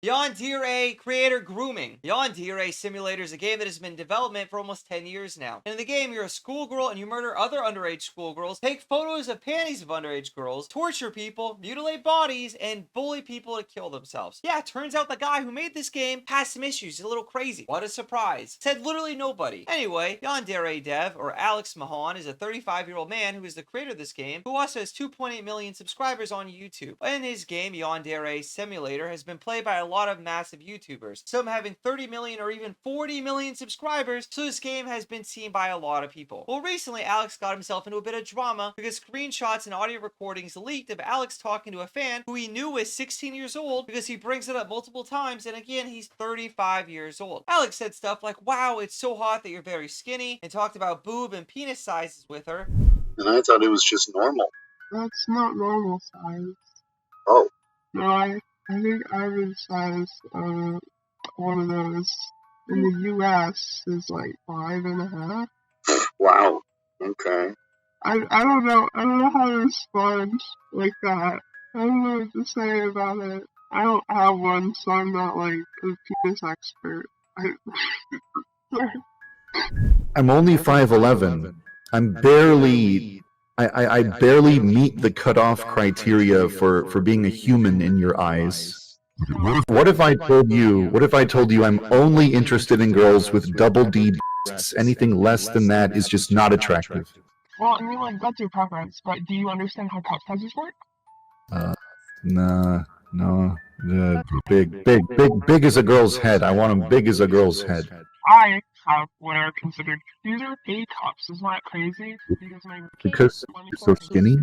Yandere creator grooming. Yandere Simulator is a game that has been in development for almost 10 years now. And in the game, you're a schoolgirl and you murder other underage schoolgirls, take photos of panties of underage girls, torture people, mutilate bodies, and bully people to kill themselves. Yeah, turns out the guy who made this game has some issues. He's a little crazy. What a surprise. Said literally nobody. Anyway, yanderedev, or Alex Mahan, is a 35-year-old man who is the creator of this game, who also has 2.8 million subscribers on YouTube. In his game, Yandere Simulator has been played by a lot of massive YouTubers, some having 30 million or even 40 million subscribers, so this game has been seen by a lot of people. Well, recently Alex got himself into a bit of drama because screenshots and audio recordings leaked of Alex talking to a fan who he knew was 16 years old because he brings it up multiple times, and again, he's 35 years old. Alex said stuff like, "Wow, it's so hot that you're very skinny," and talked about boob and penis sizes with her. And I thought it was just normal. That's not normal size. Oh. No, I think average size of one of those in the U.S. is like 5.5. Wow. Okay. I don't know. I don't know how to respond like that. I don't know what to say about it. I don't have one, so I'm not like a penis expert. I'm only 5'11". I'm barely. I barely meet the cutoff criteria for being a human in your eyes. What if I told you I'm only interested in girls with double D breasts? Anything less than that is just not attractive. Well, I mean, like, that's your preference, but do you understand how cup sizes work? No. Big as a girl's head. I want them big as a girl's head. I have what are considered, these are A cups, isn't that crazy? Because you're so skinny?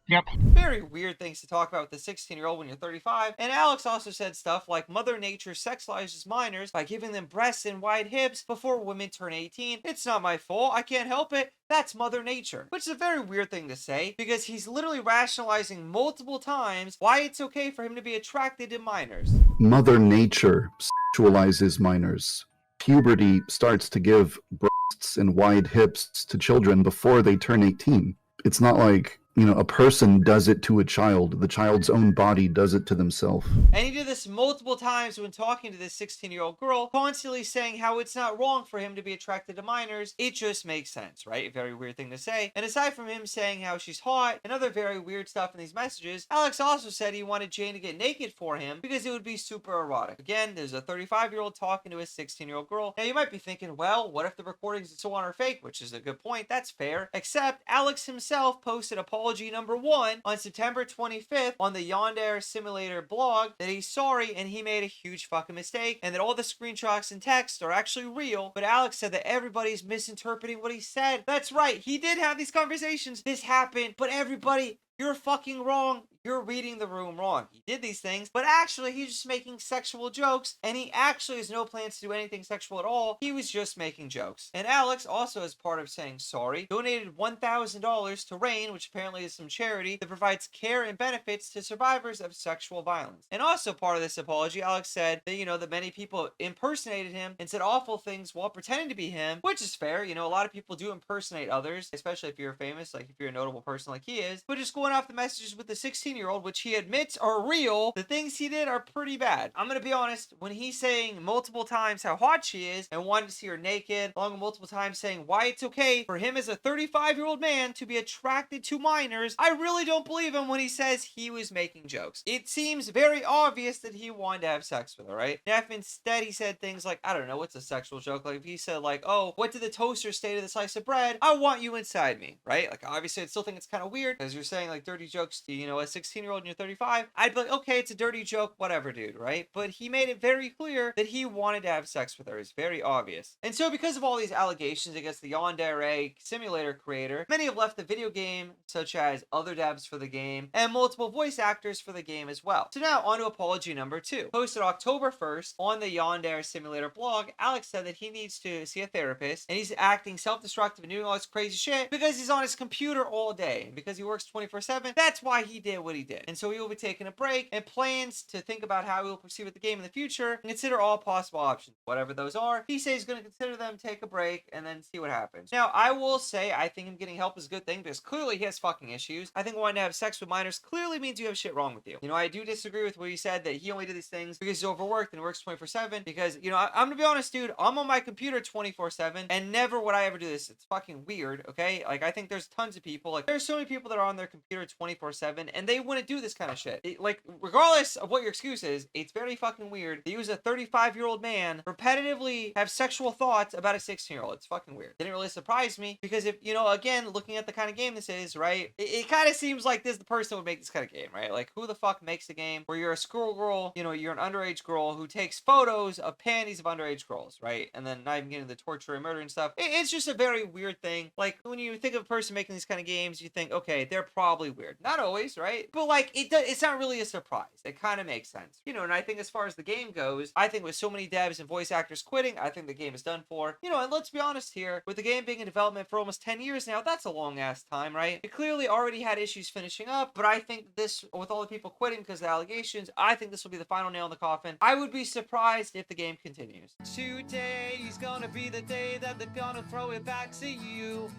Yep. Very weird things to talk about with a 16-year-old when you're 35. And Alex also said stuff like Mother Nature sexualizes minors by giving them breasts and wide hips before women turn 18. It's not my fault. I can't help it. That's Mother Nature. Which is a very weird thing to say because he's literally rationalizing multiple times why it's okay for him to be attracted to minors. Mother Nature sexualizes minors. Puberty starts to give breasts and wide hips to children before they turn 18. It's not like, a person does it to a child. The child's own body does it to themselves. And he did this multiple times when talking to this 16-year-old girl, constantly saying how it's not wrong for him to be attracted to minors. It just makes sense, right? A very weird thing to say. And aside from him saying how she's hot and other very weird stuff in these messages, Alex also said he wanted Jane to get naked for him because it would be super erotic. Again, there's a 35-year-old talking to a 16-year-old girl. Now, you might be thinking, well, what if the recordings and so on are fake? Which is a good point. That's fair. Except Alex himself posted apology number 1 on September 25th on the Yandere Simulator blog that he's sorry and he made a huge fucking mistake and that all the screenshots and text are actually real, but Alex said that everybody's misinterpreting what he said. That's right, he did have these conversations. This happened, but everybody, you're fucking wrong. You're reading the room wrong. He did these things, but actually he's just making sexual jokes, and he actually has no plans to do anything sexual at all. He was just making jokes. And Alex, also as part of saying sorry, donated $1,000 to RAIN, which apparently is some charity that provides care and benefits to survivors of sexual violence. And also part of this apology, Alex said that, that many people impersonated him and said awful things while pretending to be him, which is fair. A lot of people do impersonate others, especially if you're famous, like if you're a notable person like he is. But just going off the messages with the 16-year-old, which he admits are real, the things he did are pretty bad. I'm gonna be honest, when he's saying multiple times how hot she is and wanted to see her naked, along with multiple times saying why it's okay for him as a 35-year-old man to be attracted to minors, I really don't believe him when he says he was making jokes. It seems very obvious that he wanted to have sex with her, right? Now, if instead he said things like, I don't know, what's a sexual joke? Like if he said like, oh, what did the toaster say to the slice of bread? I want you inside me, right? Like obviously I still think it's kind of weird because you're saying like dirty jokes to, a 16-year-old and you're 35. I'd be like, okay, it's a dirty joke, whatever, dude, right? But he made it very clear that he wanted to have sex with her. It's very obvious. And so because of all these allegations against the Yandere Simulator creator, many have left the video game, such as other devs for the game and multiple voice actors for the game as well. So now on to apology number 2. Posted October 1st on the Yandere Simulator blog, Alex said that he needs to see a therapist and he's acting self-destructive and doing all this crazy shit because he's on his computer all day. And because he works 24/7, that's why he did what what he did. And so he will be taking a break and plans to think about how he will proceed with the game in the future and consider all possible options, whatever those are. He says he's going to consider them, take a break, and then see what happens. Now, I will say, I think him getting help is a good thing because clearly he has fucking issues. I think wanting to have sex with minors clearly means you have shit wrong with you. You know, I do disagree with what he said that he only did these things because he's overworked and works 24/7 because, you know, I'm gonna be honest, dude, I'm on my computer 24/7 and never would I ever do this. It's fucking weird, okay? Like, I think there's tons of people, like, there's so many people that are on their computer 24/7 and they wouldn't do this kind of shit. Like, regardless of what your excuse is, it's very fucking weird that you as a 35-year-old man repetitively have sexual thoughts about a 16-year-old. It's fucking weird. Didn't really surprise me because if, you know, again, looking at the kind of game this is, right, it kind of seems like this the person would make this kind of game, right? Like, who the fuck makes a game where you're a schoolgirl, you know, you're an underage girl who takes photos of panties of underage girls, right? And then not even getting the torture and murder and stuff. It's just a very weird thing. Like, when you think of a person making these kind of games, you think, okay, they're probably weird. Not always, right? But like, it's not really a surprise. It kind of makes sense. You know, and I think as far as the game goes, I think with so many devs and voice actors quitting, I think the game is done for. You know, and let's be honest here, with the game being in development for almost 10 years now, that's a long ass time, right? It clearly already had issues finishing up, but I think this, with all the people quitting because of the allegations, I think this will be the final nail in the coffin. I would be surprised if the game continues. Today's gonna be the day that they're gonna throw it back to you.